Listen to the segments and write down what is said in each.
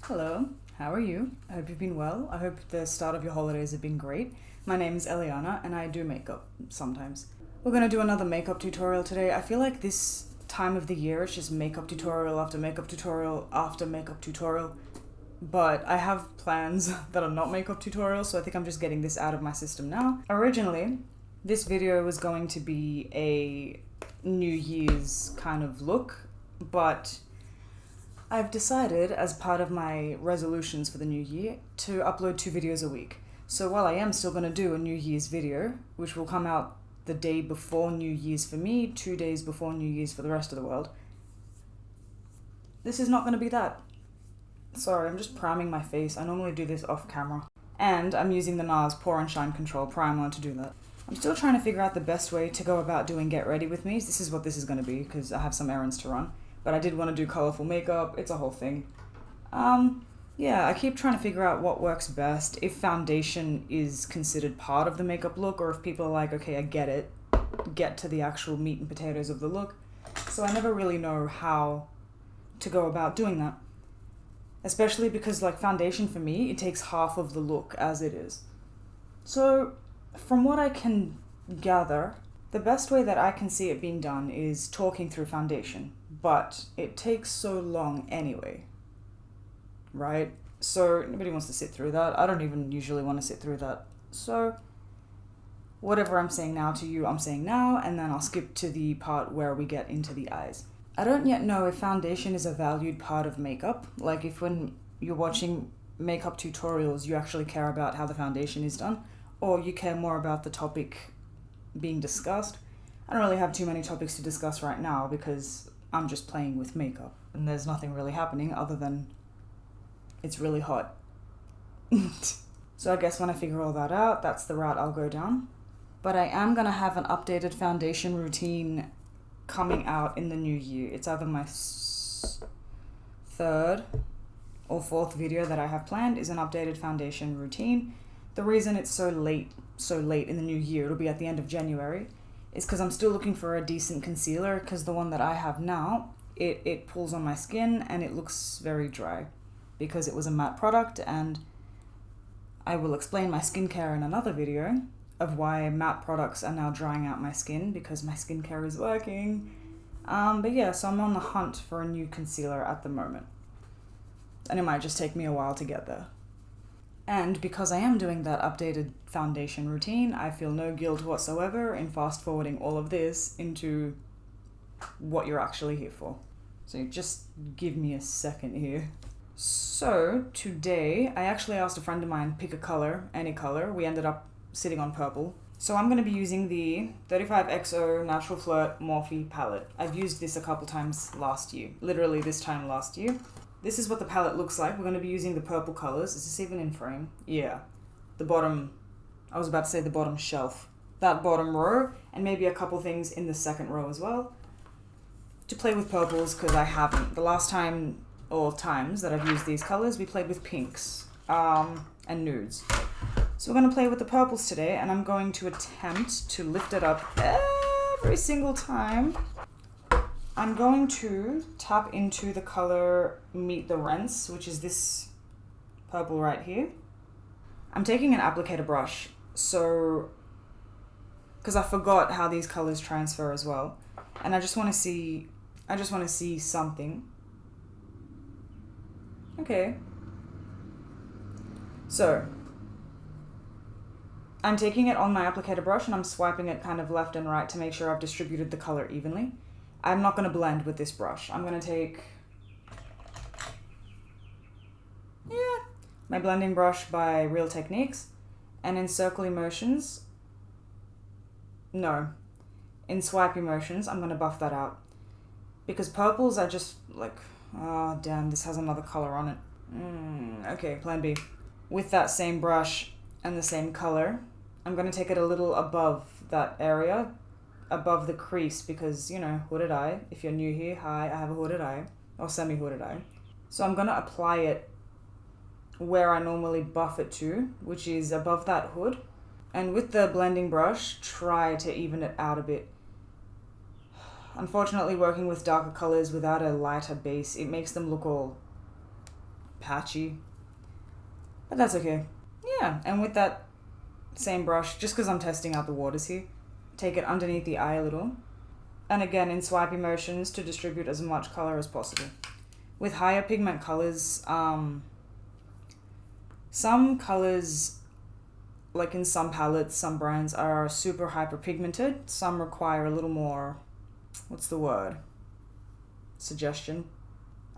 Hello, how are you? I hope you've been well. I hope the start of your holidays have been great. My name is Eleanna and I do makeup sometimes. We're gonna do another makeup tutorial today. I feel like this time of the year it's just makeup tutorial after makeup tutorial after makeup tutorial. But I have plans that are not makeup tutorials, so I think I'm just getting this out of my system now. Originally, this video was going to be a New Year's kind of look, but I've decided, as part of my resolutions for the new year, to upload 2 videos a week. So while I am still going to do a New Year's video, which will come out the day before New Year's for me, 2 days before New Year's for the rest of the world, this is not going to be that. Sorry, I'm just priming my face. I normally do this off camera. And I'm using the NARS Pore and Shine Control Primer to do that. I'm still trying to figure out the best way to go about doing Get Ready With Me. This is what this is going to be, because I have some errands to run. But I did want to do colourful makeup. It's a whole thing. Yeah, I keep trying to figure out what works best, if foundation is considered part of the makeup look, or if people are like, okay, I get it, get to the actual meat and potatoes of the look. So I never really know how to go about doing that. Especially because, like, foundation for me, it takes half of the look as it is. So, from what I can gather, the best way that I can see it being done is talking through foundation. But it takes so long anyway, right? So nobody wants to sit through that. I don't even usually want to sit through that. So whatever I'm saying now to you, I'm saying now, and then I'll skip to the part where we get into the eyes. I don't yet know if foundation is a valued part of makeup. Like, if when you're watching makeup tutorials, you actually care about how the foundation is done, or you care more about the topic being discussed. I don't really have too many topics to discuss right now because I'm just playing with makeup and there's nothing really happening other than it's really hot. So I guess when I figure all that out, that's the route I'll go down. But I am going to have an updated foundation routine coming out in the new year. It's either my 3rd or 4th video that I have planned is an updated foundation routine. The reason it's so late in the new year, it'll be at the end of January, is because I'm still looking for a decent concealer, because the one that I have now, it pulls on my skin and it looks very dry because it was a matte product, and I will explain my skincare in another video of why matte products are now drying out my skin because my skincare is working. But yeah, so I'm on the hunt for a new concealer at the moment. And it might just take me a while to get there. And because I am doing that updated foundation routine, I feel no guilt whatsoever in fast forwarding all of this into what you're actually here for. So just give me a second here. So today, I actually asked a friend of mine pick a color, any color. We ended up sitting on purple. So I'm going to be using the 35Xo Natural Flirt Morphe palette. I've used this a couple times last year, literally this time last year. This is what the palette looks like. We're going to be using the purple colors. Is this even in frame? Yeah. The bottom, I was about to say the bottom shelf. That bottom row, and maybe a couple things in the second row as well. To play with purples, because I haven't. The last time, or times that I've used these colors, we played with pinks and nudes. So we're going to play with the purples today, and I'm going to attempt to lift it up every single time. I'm going to tap into the color Meet the Rents, which is this purple right here. I'm taking an applicator brush, so because I forgot how these colors transfer as well, and I just want to see something. Okay. So I'm taking it on my applicator brush and I'm swiping it kind of left and right to make sure I've distributed the color evenly. I'm not going to blend with this brush. I'm going to take my blending brush by Real Techniques, and in swipey motions, I'm going to buff that out. Because purples are just like, oh damn, this has another color on it. Okay, plan B. With that same brush and the same color, I'm going to take it a little above that area, above the crease, because, you know, hooded eye. If you're new here, hi, I have a hooded eye, or semi-hooded eye. So I'm going to apply it where I normally buff it to, which is above that hood. And with the blending brush, try to even it out a bit. Unfortunately, working with darker colors without a lighter base, it makes them look all patchy. But that's okay. Yeah, and with that same brush, just because I'm testing out the waters here, take it underneath the eye a little. And again, in swipey motions to distribute as much color as possible. With higher pigment colors, some colors, like in some palettes, some brands are super hyper pigmented. Some require a little more, what's the word? Suggestion.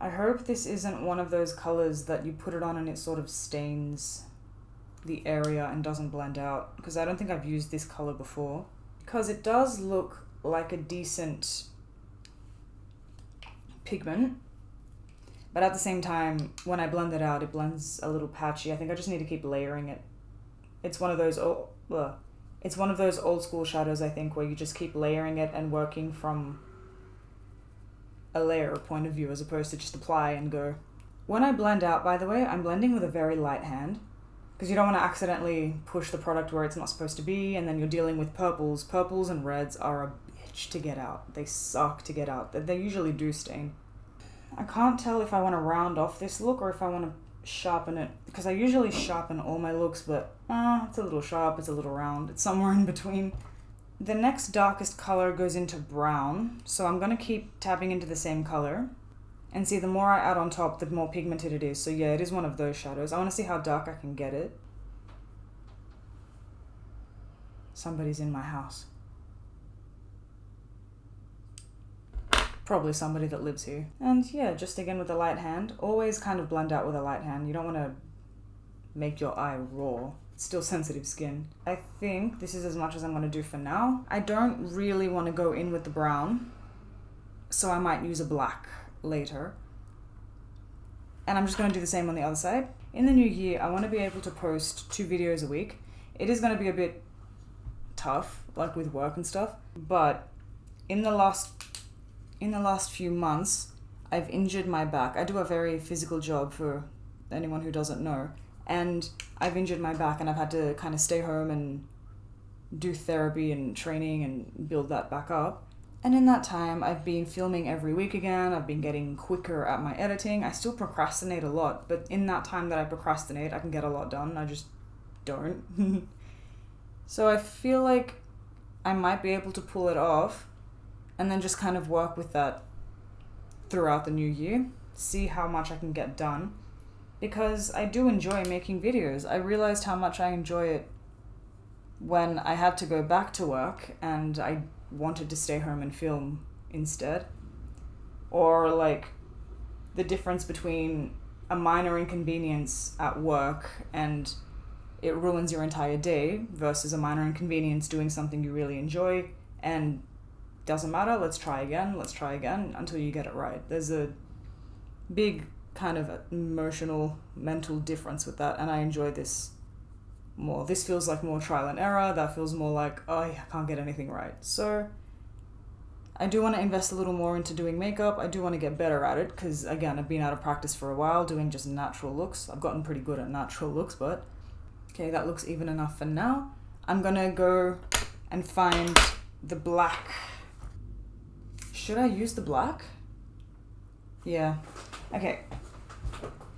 I hope this isn't one of those colors that you put it on and it sort of stains the area and doesn't blend out, because I don't think I've used this color before. Because it does look like a decent pigment, but at the same time, when I blend it out, it blends a little patchy. I think I just need to keep layering it. It's one of those old school shadows, I think, where you just keep layering it and working from a layer point of view as opposed to just apply and go. When I blend out, by the way, I'm blending with a very light hand, because you don't want to accidentally push the product where it's not supposed to be, and then you're dealing with purples. Purples and reds are a bitch to get out. They suck to get out. They usually do stain. I can't tell if I want to round off this look or if I want to sharpen it, because I usually sharpen all my looks, but it's a little sharp, it's a little round, it's somewhere in between. The next darkest color goes into brown, so I'm going to keep tapping into the same color. And see, the more I add on top, the more pigmented it is. So yeah, it is one of those shadows. I want to see how dark I can get it. Somebody's in my house. Probably somebody that lives here. And yeah, just again with a light hand. Always kind of blend out with a light hand. You don't want to make your eye raw. It's still sensitive skin. I think this is as much as I'm going to do for now. I don't really want to go in with the brown, so I might use a black later. And I'm just going to do the same on the other side. In the new year, I want to be able to post 2 videos a week. It is going to be a bit tough, like with work and stuff, but in the last few months, I've injured my back. I do a very physical job, for anyone who doesn't know, and I've injured my back and I've had to kind of stay home and do therapy and training and build that back up. And in that time, I've been filming every week again. I've been getting quicker at my editing. I still procrastinate a lot, but in that time that I procrastinate, I can get a lot done. I just don't. So I feel like I might be able to pull it off and then just kind of work with that throughout the new year. See how much I can get done, because I do enjoy making videos. I realized how much I enjoy it when I had to go back to work and I wanted to stay home and film instead. Or like the difference between a minor inconvenience at work and it ruins your entire day versus a minor inconvenience doing something you really enjoy and doesn't matter, let's try again until you get it right. There's a big kind of emotional, mental difference with that, and I enjoy this more. This feels like more trial and error. That feels more like, oh, I can't get anything right. So I do want to invest a little more into doing makeup. I do want to get better at it, because again, I've been out of practice for a while doing just natural looks. I've gotten pretty good at natural looks, but okay, that looks even enough for now. I'm gonna go and find the black. Should I use the black? Yeah. Okay.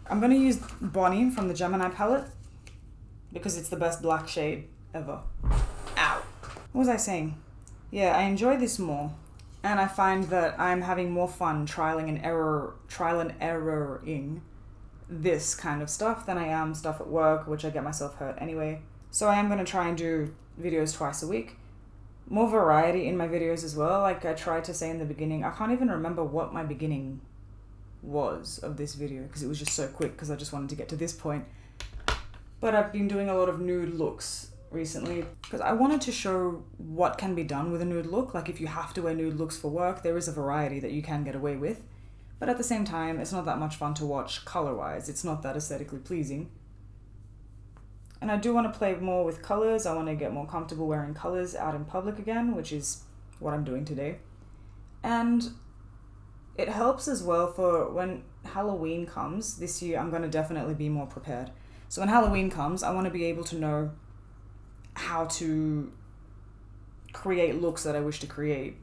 I'm gonna use Bonnie from the Gemini palette because it's the best black shade ever. Ow. What was I saying? Yeah, I enjoy this more, and I find that I'm having more fun trial and erroring this kind of stuff than I am stuff at work, which I get myself hurt anyway. So I am going to try and do videos twice a week. More variety in my videos as well. Like I tried to say in the beginning, I can't even remember what my beginning was of this video because it was just so quick, because I just wanted to get to this point. But I've been doing a lot of nude looks recently because I wanted to show what can be done with a nude look. Like if you have to wear nude looks for work, there is a variety that you can get away with. But at the same time, it's not that much fun to watch color-wise. It's not that aesthetically pleasing. And I do want to play more with colors. I want to get more comfortable wearing colors out in public again, which is what I'm doing today. And it helps as well for when Halloween comes. This year, I'm going to definitely be more prepared. So when Halloween comes, I want to be able to know how to create looks that I wish to create.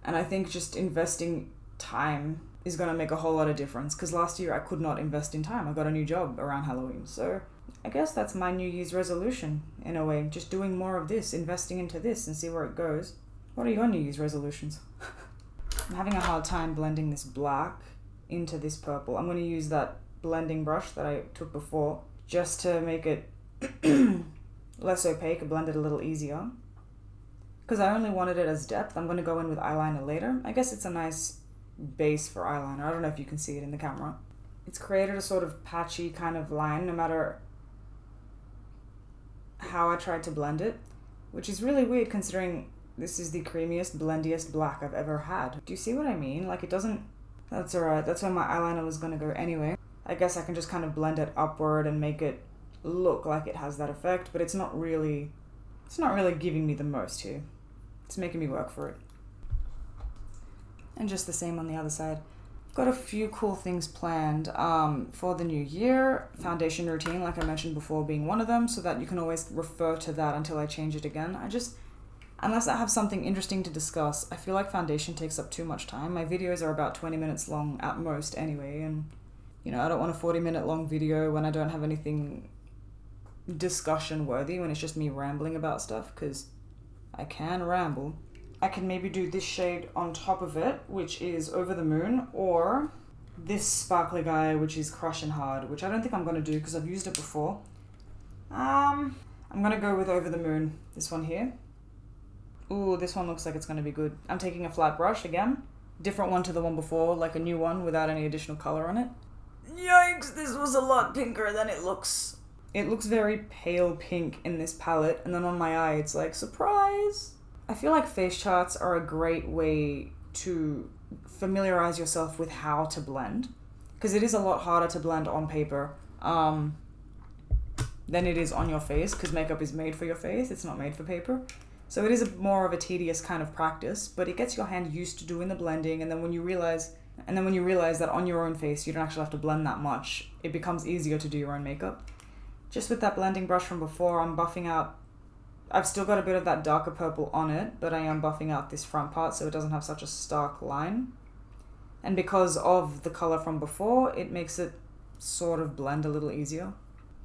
And I think just investing time is going to make a whole lot of difference, because last year I could not invest in time. I got a new job around Halloween, so I guess that's my New Year's resolution, in a way. Just doing more of this, investing into this, and see where it goes. What are your New Year's resolutions? I'm having a hard time blending this black into this purple. I'm going to use that blending brush that I took before, just to make it less opaque and blend it a little easier. Because I only wanted it as depth. I'm going to go in with eyeliner later. I guess it's a nice base for eyeliner. I don't know if you can see it in the camera. It's created a sort of patchy kind of line no matter how I tried to blend it, which is really weird considering this is the creamiest, blendiest black I've ever had. Do you see what I mean? Like, it doesn't... That's alright. That's where my eyeliner was going to go anyway. I guess I can just kind of blend it upward and make it look like it has that effect, but it's not really giving me the most here. It's making me work for it. And just the same on the other side. Got a few cool things planned for the new year. Foundation routine, like I mentioned before, being one of them, so that you can always refer to that until I change it again. Unless I have something interesting to discuss, I feel like foundation takes up too much time. My videos are about 20 minutes long at most anyway, and you know, I don't want a 40-minute long video when I don't have anything discussion worthy, when it's just me rambling about stuff, because I can ramble. I can maybe do this shade on top of it, which is Over the Moon, or this sparkly guy, which is Crush and Hard, which I don't think I'm going to do because I've used it before. I'm going to go with Over the Moon, this one here. Ooh, this one looks like it's going to be good. I'm taking a flat brush again. Different one to the one before, like a new one without any additional color on it. Yikes, this was a lot pinker than it looks. It looks very pale pink in this palette, and then on my eye it's like, surprise! I feel like face charts are a great way to familiarize yourself with how to blend, because it is a lot harder to blend on paper than it is on your face, because makeup is made for your face, it's not made for paper. So it is more of a tedious kind of practice, but it gets your hand used to doing the blending, and then when you realize that on your own face you don't actually have to blend that much, it becomes easier to do your own makeup. Just with that blending brush from before, I'm buffing out. I've still got a bit of that darker purple on it, but I am buffing out this front part so it doesn't have such a stark line. And because of the color from before, it makes it sort of blend a little easier.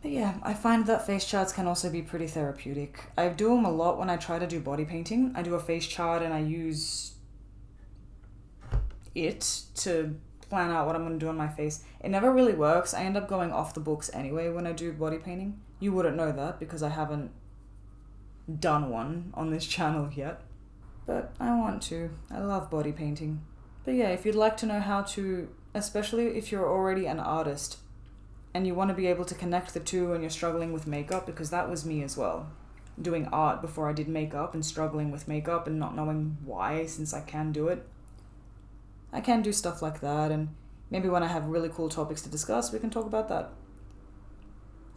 But yeah, I find that face charts can also be pretty therapeutic. I do them a lot when I try to do body painting. I do a face chart and I use it to plan out what I'm going to do on my face. It never really works. I end up going off the books anyway when I do body painting. You wouldn't know that because I haven't done one on this channel yet. But I want to. I love body painting. But yeah, if you'd like to know how to, especially if you're already an artist and you want to be able to connect the two and you're struggling with makeup, because that was me as well. Doing art before I did makeup and struggling with makeup and not knowing why, since I can do it. I can do stuff like that, and maybe when I have really cool topics to discuss, we can talk about that.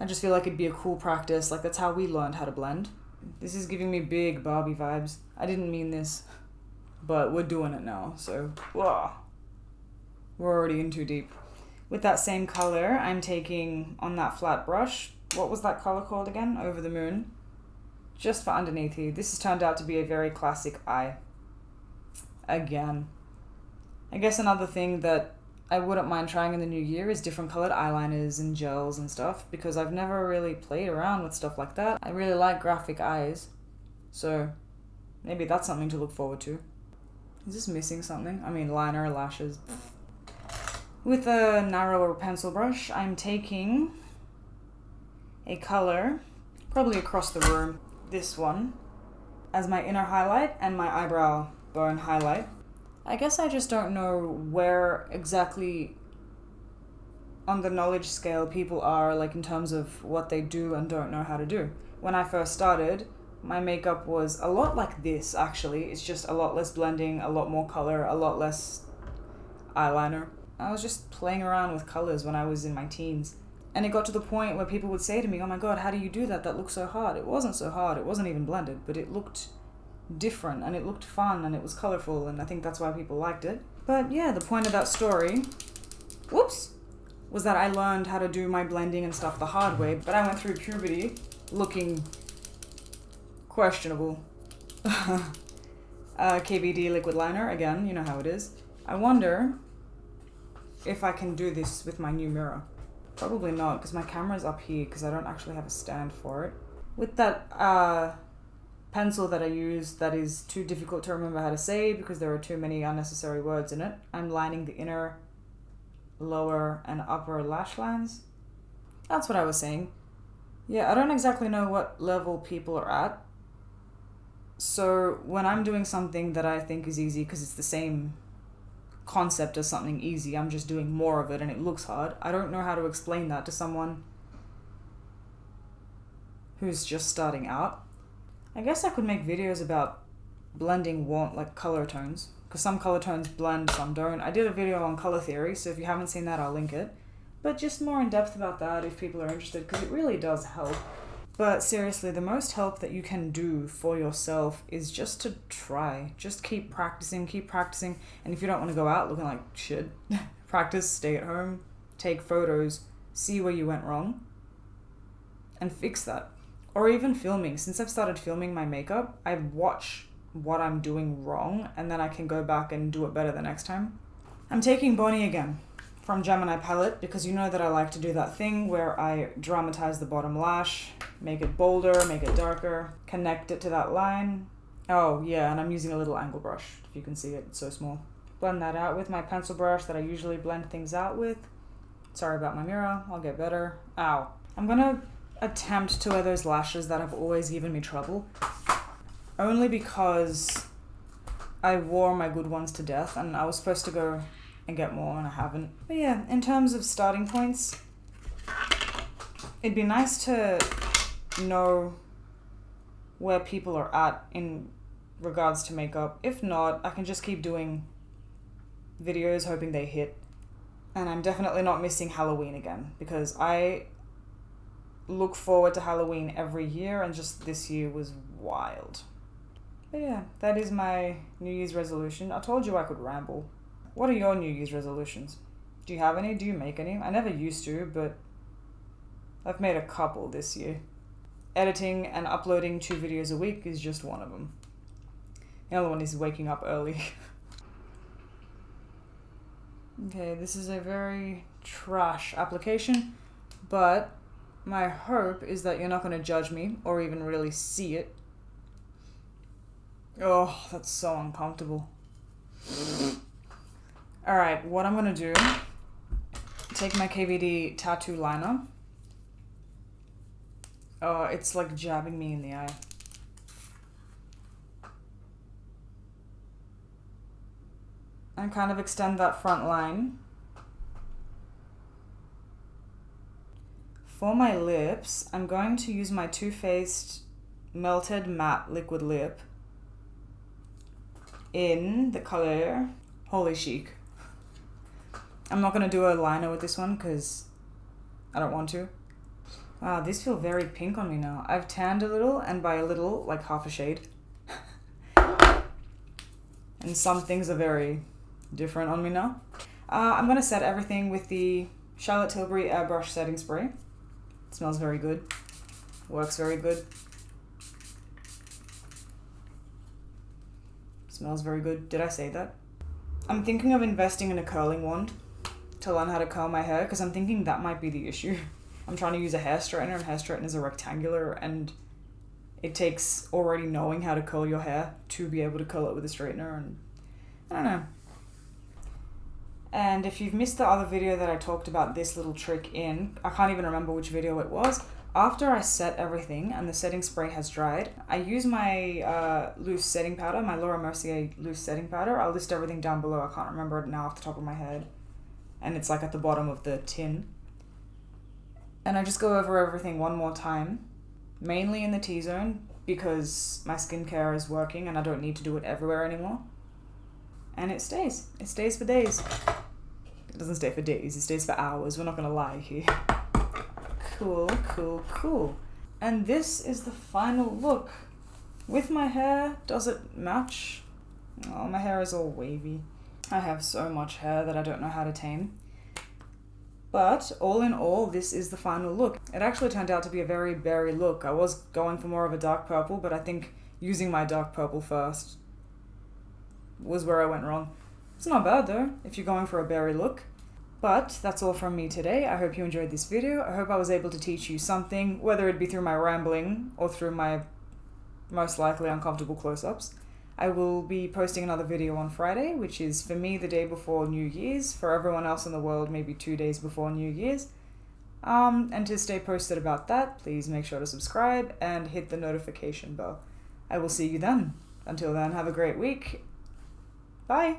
I just feel like it'd be a cool practice, like that's how we learned how to blend. This is giving me big Barbie vibes. I didn't mean this, but we're doing it now, so whoa. We're already in too deep. With that same color, I'm taking on that flat brush, what was that color called again? Over the Moon. Just for underneath here. This has turned out to be a very classic eye. Again. I guess another thing that I wouldn't mind trying in the new year is different colored eyeliners and gels and stuff, because I've never really played around with stuff like that. I really like graphic eyes, so maybe that's something to look forward to. Is this missing something? I mean, liner, lashes. With a narrower pencil brush, I'm taking a color, probably across the room, this one, as my inner highlight and my eyebrow bone highlight. I guess I just don't know where exactly on the knowledge scale people are, like in terms of what they do and don't know how to do. When I first started, my makeup was a lot like this, actually. It's just a lot less blending, a lot more color, a lot less eyeliner. I was just playing around with colors when I was in my teens. And it got to the point where people would say to me, oh my god, how do you do that? That looks so hard. It wasn't so hard. It wasn't even blended, but it looked different and it looked fun and it was colorful, and I think that's why people liked it. But yeah, the point of that story, whoops, was that I learned how to do my blending and stuff the hard way, but I went through puberty looking questionable. KVD liquid liner, again, you know how it is. I wonder if I can do this with my new mirror. Probably not, because my camera's up here because I don't actually have a stand for it. With that pencil that I use that is too difficult to remember how to say because there are too many unnecessary words in it, I'm lining the inner, lower, and upper lash lines. That's what I was saying. Yeah, I don't exactly know what level people are at. So when I'm doing something that I think is easy because it's the same concept as something easy, I'm just doing more of it and it looks hard. I don't know how to explain that to someone who's just starting out. I guess I could make videos about blending like color tones, because some color tones blend, some don't. I did a video on color theory, so if you haven't seen that, I'll link it. But just more in depth about that if people are interested, because it really does help. But seriously, the most help that you can do for yourself is just to try. Just keep practicing. And if you don't want to go out looking like shit, practice, stay at home, take photos, see where you went wrong, and fix that. Or even filming. Since I've started filming my makeup, I watch what I'm doing wrong, and then I can go back and do it better the next time. I'm taking Bonnie again from Gemini palette, because you know that I like to do that thing where I dramatize the bottom lash, make it bolder, make it darker, connect it to that line. Oh yeah, and I'm using a little angle brush, if you can see it, it's so small. Blend that out with my pencil brush that I usually blend things out with. Sorry about my mirror, I'll get better. Ow. I'm gonna attempt to wear those lashes that have always given me trouble, only because I wore my good ones to death and I was supposed to go and get more and I haven't. But yeah, in terms of starting points, it'd be nice to know where people are at in regards to makeup. If not, I can just keep doing videos hoping they hit. And I'm definitely not missing Halloween again, because I look forward to Halloween every year, and just this year was wild. But yeah, that is my New Year's resolution. I told you I could ramble. What are your New Year's resolutions? Do you have any? Do you make any? I never used to, but I've made a couple this year. Editing and uploading 2 videos a week is just one of them. The other one is waking up early. Okay, this is a very trash application, but my hope is that you're not going to judge me or even really see it. Oh, that's so uncomfortable. Alright, what I'm going to do, take my KVD tattoo liner. Oh, it's like jabbing me in the eye. And kind of extend that front line. For my lips, I'm going to use my Too Faced Melted Matte Liquid Lip in the color Holy Chic. I'm not going to do a liner with this one because I don't want to. Wow, these feel very pink on me now. I've tanned a little, and by a little, like half a shade. And some things are very different on me now. I'm going to set everything with the Charlotte Tilbury Airbrush Setting Spray. It smells very good. Works very good. Smells very good. Did I say that? I'm thinking of investing in a curling wand to learn how to curl my hair, because I'm thinking that might be the issue. I'm trying to use a hair straightener, and hair straighteners are rectangular, and it takes already knowing how to curl your hair to be able to curl it with a straightener, and I don't know. And if you've missed the other video that I talked about this little trick in, I can't even remember which video it was, after I set everything and the setting spray has dried, I use my loose setting powder, my MERCIER loose setting powder. I'll list everything down below, I can't remember it now off the top of my head. And it's like at the bottom of the tin. And I just go over everything one more time, mainly in the T-zone, because my skincare is working and I don't need to do it everywhere anymore. And it stays. It stays for days. It doesn't stay for days, it stays for hours. We're not gonna lie here. Cool, cool, cool. And this is the final look. With my hair, does it match? Oh, my hair is all wavy. I have so much hair that I don't know how to tame. But all in all, this is the final look. It actually turned out to be a very berry look. I was going for more of a dark purple, but I think using my dark purple first was where I went wrong. It's not bad though, if you're going for a berry look. But that's all from me today. I hope you enjoyed this video. I hope I was able to teach you something, whether it be through my rambling or through my most likely uncomfortable close-ups. I will be posting another video on Friday, which is for me the day before New Year's, for everyone else in the world maybe 2 days before New Year's. And to stay posted about that, please make sure to subscribe and hit the notification bell. I will see you then. Until then, have a great week. Bye!